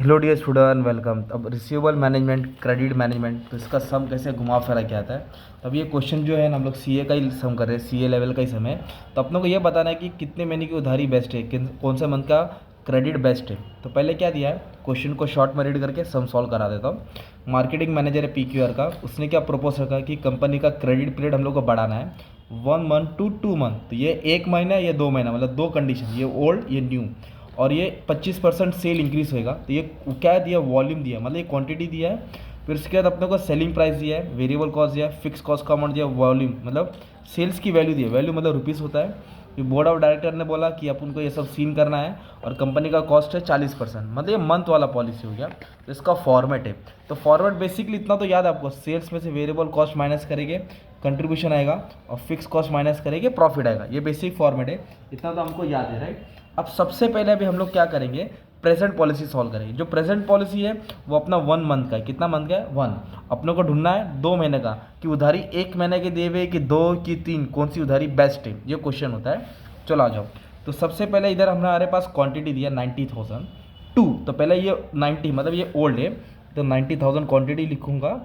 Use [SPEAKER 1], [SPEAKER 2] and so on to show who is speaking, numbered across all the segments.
[SPEAKER 1] Hello dear student, welcome. अब receivable management, credit management, तो इसका सम कैसे घुमा फिरा के आता है। तो अब ये क्वेश्चन जो है ना, हम लोग सीए का ही सम कर रहे हैं, सीए लेवल का ही सम है। तो अपनों को ये बताना है कि कितने महीने की उधारी बेस्ट है, कौन से मंथ का क्रेडिट बेस्ट है। तो पहले क्या दिया है, क्वेश्चन को शॉर्ट में रीड करके सम सॉल्व करा देता हूँ। मार्केटिंग मैनेजर है PQR का, उसने क्या प्रपोज रखा कि कंपनी का क्रेडिट पीरियड हम लोग को बढ़ाना है 1 मंथ टू 2 मंथ। तो ये 1 महीना या 2 महीना, मतलब दो कंडीशन, ये ओल्ड ये न्यू। और ये 25% सेल इंक्रीज होएगा। तो ये क्या दिया, वॉल्यूम दिया, मतलब ये क्वांटिटी दिया है। फिर उसके बाद अपने को सेलिंग प्राइस दिया है, वेरिएबल कॉस्ट दिया है, फिक्स कॉस्ट का अमाउंट दिया, वॉल्यूम मतलब सेल्स की वैल्यू दी है, वैल्यू मतलब रुपीज़ होता है। फिर बोर्ड ऑफ डायरेक्टर ने बोला कि अपन को ये सब सीन करना है, और कंपनी का कॉस्ट है 40%, मतलब ये मंथ वाला पॉलिसी हो गया। तो इसका फॉर्मेट है, तो फॉर्मेट बेसिकली इतना तो याद है आपको, सेल्स में से वेरिएबल कॉस्ट माइनस करेंगे कंट्रीब्यूशन आएगा, और फिक्स कॉस्ट माइनस करेंगे प्रॉफिट आएगा। ये बेसिक फॉर्मेट है, इतना तो हमको याद है, राइट। अब सबसे पहले अभी हम लोग क्या करेंगे, प्रेजेंट पॉलिसी सॉल्व करेंगे। जो प्रेजेंट पॉलिसी है वो अपना 1 मंथ का है। कितना मंथ का है, 1। अपने को ढूंढना है 2 महीने का, कि उधारी 1 महीने के दिए हुए कि 2 की 3, कौन सी उधारी बेस्ट है, ये क्वेश्चन होता है। चलो आ जाओ। तो सबसे पहले इधर हमारे पास क्वांटिटी दिया 90,000 टू, तो पहले ये 90 मतलब ये ओल्ड है, तो 90,000 क्वांटिटी लिखूंगा।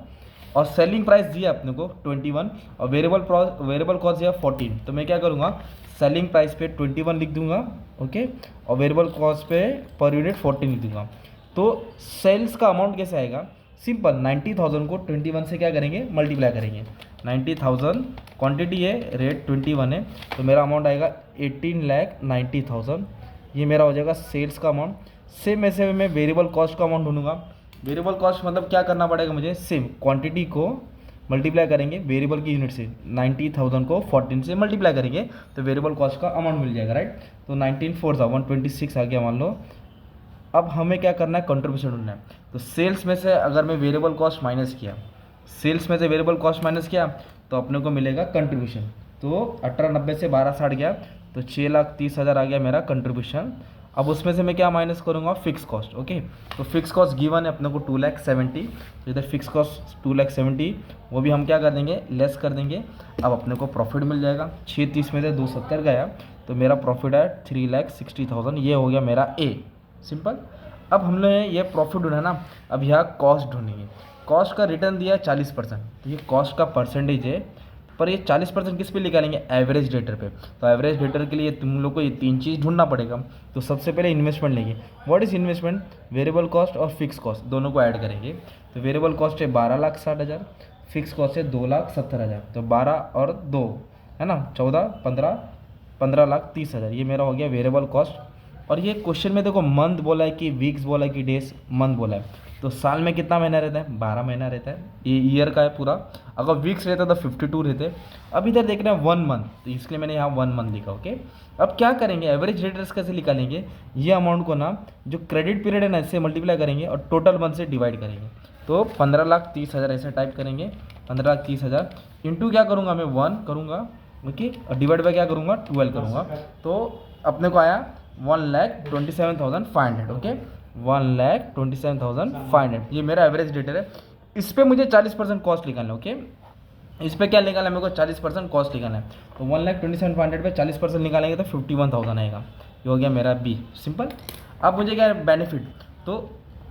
[SPEAKER 1] और सेलिंग प्राइस दिया अपने को 21, और वेरिएबल कॉस्ट दिया 14। तो मैं क्या करूँगा, सेलिंग प्राइस पे 21 लिख दूंगा, ओके, और वेरिएबल कॉस्ट पे पर यूनिट 14 लिख दूंगा। तो सेल्स का अमाउंट कैसे आएगा, सिंपल, 90,000 को 21 से क्या करेंगे, मल्टीप्लाई करेंगे। 90,000 क्वांटिटी है, रेट 21 है, तो मेरा अमाउंट आएगा 18,90,000। ये मेरा हो जाएगा सेल्स का अमाउंट। सेम ऐसे मैं वेरिएबल कॉस्ट का अमाउंट ढूंढूंगा। वेरिएबल कॉस्ट मतलब क्या करना पड़ेगा मुझे, सेम क्वांटिटी को मल्टीप्लाई करेंगे वेरिएबल की यूनिट से, 90,000 को 14 से मल्टीप्लाई करेंगे तो वेरिएबल कॉस्ट का अमाउंट मिल जाएगा, राइट। तो 19 4 126 आ गया मान लो। अब हमें क्या करना है, कंट्रीब्यूशन ढूंढना है। तो सेल्स में से अगर मैं वेरिएबल कॉस्ट माइनस किया, सेल्स में से वेरिएबल कॉस्ट माइनस किया, तो अपने को मिलेगा कंट्रीब्यूशन। तो 1890 से 1260 गया, तो 6,30,000 आ गया मेरा कंट्रीब्यूशन। अब उसमें से मैं क्या माइनस करूँगा, फिक्स कॉस्ट, ओके। तो फिक्स कॉस्ट गिवन है अपने को 2,70,000, तो इधर फिक्स कॉस्ट 2,70,000, वो भी हम क्या कर देंगे, लेस कर देंगे। अब अपने को प्रॉफिट मिल जाएगा, 630 में से 270 गया, तो मेरा प्रॉफिट है 3,60,000। ये हो गया मेरा ए, सिंपल। अब हमने ये प्रॉफिट ढूंढा ना, अब यहाँ कॉस्ट ढूंढेंगे। कॉस्ट का रिटर्न दिया है 40%, तो ये कॉस्ट का परसेंटेज है, पर ये 40% किस पे निकालेंगे, एवरेज डेटर पे। तो एवरेज डेटर के लिए तुम लोग को ये 3 चीज़ ढूंढना पड़ेगा। तो सबसे पहले इन्वेस्टमेंट लेंगे। What is investment, variable cost और फिक्स कॉस्ट दोनों को ऐड करेंगे। तो वेरिएबल कॉस्ट है 12,60,000, फिक्स कॉस्ट है 2,70,000, तो 12 और 2 है ना 14, 15,30,000, ये मेरा हो गया वेरिएबल कॉस्ट। और ये क्वेश्चन में देखो मंथ बोला है कि वीक्स बोला है कि डेज, मंथ बोला है। तो साल में कितना महीना रहता है, 12 महीना रहता है, ये ईयर का है पूरा। अगर वीक्स रहता तो 52 रहते। अब इधर देख रहे हैं 1 मंथ, तो इसलिए मैंने यहाँ 1 मंथ लिखा, ओके। अब क्या करेंगे, एवरेज रेटर्स कैसे निकालेंगे, ये अमाउंट को ना जो क्रेडिट पीरियड है ना इससे मल्टीप्लाई करेंगे और टोटल मंथ से डिवाइड करेंगे। तो 15,30,000 ऐसे टाइप करेंगे, 15,30,000 इंटू क्या करूँगा मैं, 1 करूँगा, ओके, और डिवाइड बाय क्या करूँगा, 12 करूँगा। तो अपने को आया 1,27,500, ओके, 1,27,500, ये मेरा एवरेज डेटर है। इस पर मुझे 40% कॉस्ट निकालना है, ओके। इस पर क्या निकालना है मेरे को, 40% कॉस्ट निकालना है। तो 1,27,500 पे 40% निकालेंगे तो 51,000 आएगा। ये हो गया मेरा बी, सिंपल। अब मुझे क्या है, बेनिफिट, तो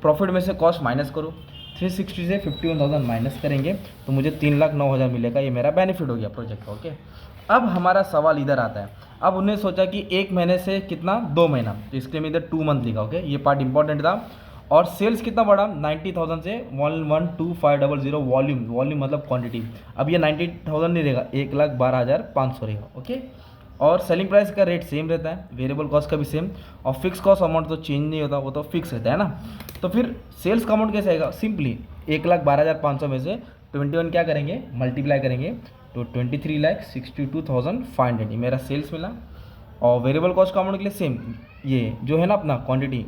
[SPEAKER 1] प्रॉफिट में से कॉस्ट माइनस करो, 360 से 51,000 माइनस करेंगे तो मुझे 3,09,000 मिलेगा। ये मेरा बेनिफिट हो गया प्रोजेक्ट का, ओके। अब हमारा सवाल इधर आता है। अब उन्हें सोचा कि 1 महीने से कितना, 2 महीना, तो इसके लिए मैं इधर 2 मंथ लिखा, ओके। ये पार्ट इंपॉर्टेंट था। और सेल्स कितना बढ़ा, 90,000 से 1,12,500, वॉल्यूम मतलब क्वांटिटी। अब ये 90,000 नहीं रहेगा, 1,12,500 रहेगा, ओके। और सेलिंग प्राइस का रेट सेम रहता है, वेरिएबल कॉस्ट का भी सेम, और फिक्स कॉस्ट अमाउंट तो चेंज नहीं होता, वो तो फिक्स रहता है ना। तो फिर सेल्स का अमाउंट कैसे आएगा, सिंपली 1,12,500 में से 21 क्या करेंगे, मल्टीप्लाई करेंगे, तो 23,62,500, ये मेरा सेल्स मिला। और वेरिएबल कॉस्ट का अमाउंट के लिए सेम, ये जो है ना अपना क्वांटिटी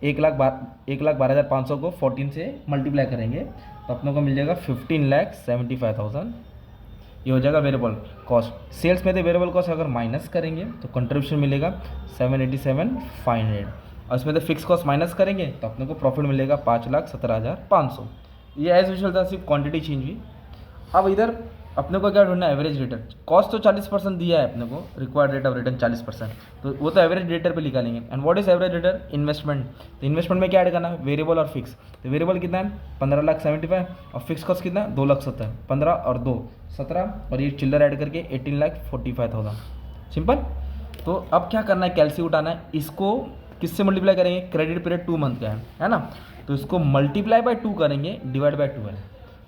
[SPEAKER 1] 1,12,500 को 14 से मल्टीप्लाई करेंगे तो अपनों को मिल जाएगा 15,75,000। ये हो जाएगा वेरिएबल कॉस्ट। सेल्स में थे वेरिएबल कॉस्ट अगर माइनस करेंगे तो कंट्रीब्यूशन मिलेगा 787,500, और इसमें तो फिक्स कॉस्ट माइनस करेंगे तो अपने को प्रॉफिट मिलेगा 5,17,500। ये एज यूजुअल था, सिर्फ क्वांटिटी चेंज हुई। अब इधर अपने को क्या ढूंढना है, एवरेज रिटर्न। कॉस्ट तो 40% दिया है अपने को, रिक्वायर्ड रेट ऑफ रिटर्न 40%, तो वो तो एवरेज रिटर्न पे निकालेंगे। And what is average return, investment. तो इन्वेस्टमेंट में क्या ऐड करना है, वेरिएबल और फिक्स। तो वेरिएबल कितना है 15,75,000 और फिक्स कॉस्ट कितना है 2,70,000, 15 और 2 17 और ये चिल्लर ऐड करके 18,45,000, सिंपल। तो अब क्या करना है, कैलसी उठाना है, इसको किससे मल्टीप्लाई करेंगे, क्रेडिट पीरियड 2 मंथ का है ना, तो इसको मल्टीप्लाई बाय 2 करेंगे, divide by 12,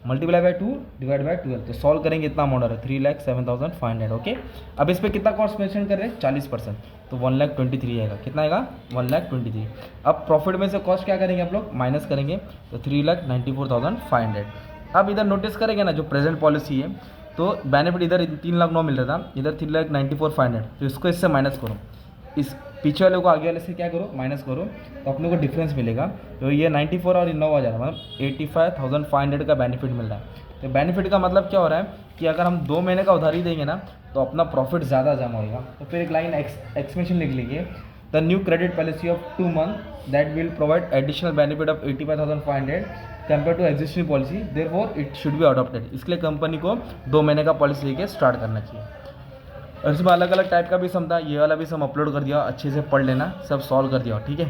[SPEAKER 1] multiply by 2 divide by 12, तो सॉल्व करेंगे इतना अमाउंट आ रहा है 3,07,500। ओके, अब इस पर कितना कॉस्ट मेंशन कर रहे हैं 40%, तो 1,23,000 आएगा, कितना आएगा 1,23,000। अब प्रॉफिट में से कॉस्ट क्या करेंगे आप लोग, माइनस करेंगे, तो 3,94,500। अब इधर नोटिस करेंगे ना जो प्रेजेंट पॉलिसी है, तो बेनिफिट इधर 3,09,000 मिल रहा था, इधर 3,94,500, तो इसको इससे माइनस करो, इस पीछे वाले को आगे वाले से क्या करो, माइनस करो, तो अपने को डिफरेंस मिलेगा। तो ये 94 और 9,000 मतलब 85,500 का बेनिफिट मिल रहा है। तो बेनिफिट का मतलब क्या हो रहा है कि अगर हम 2 महीने का उधारी देंगे ना, तो अपना प्रॉफिट ज़्यादा जमा होगा। तो फिर एक लाइन एक्सप्लेनेशन लिख लीजिए, the new credit policy of 2 month that will provide additional benefit of 85,500 compare to existing policy, therefore it should be adopted. इसके लिए कंपनी को 2 महीने का पॉलिसी लेके स्टार्ट करना चाहिए। और इसमें अलग अलग टाइप का भी सम था, ये वाला भी सम अपलोड कर दिया, अच्छे से पढ़ लेना, सब सॉल्व कर दिया, ठीक है।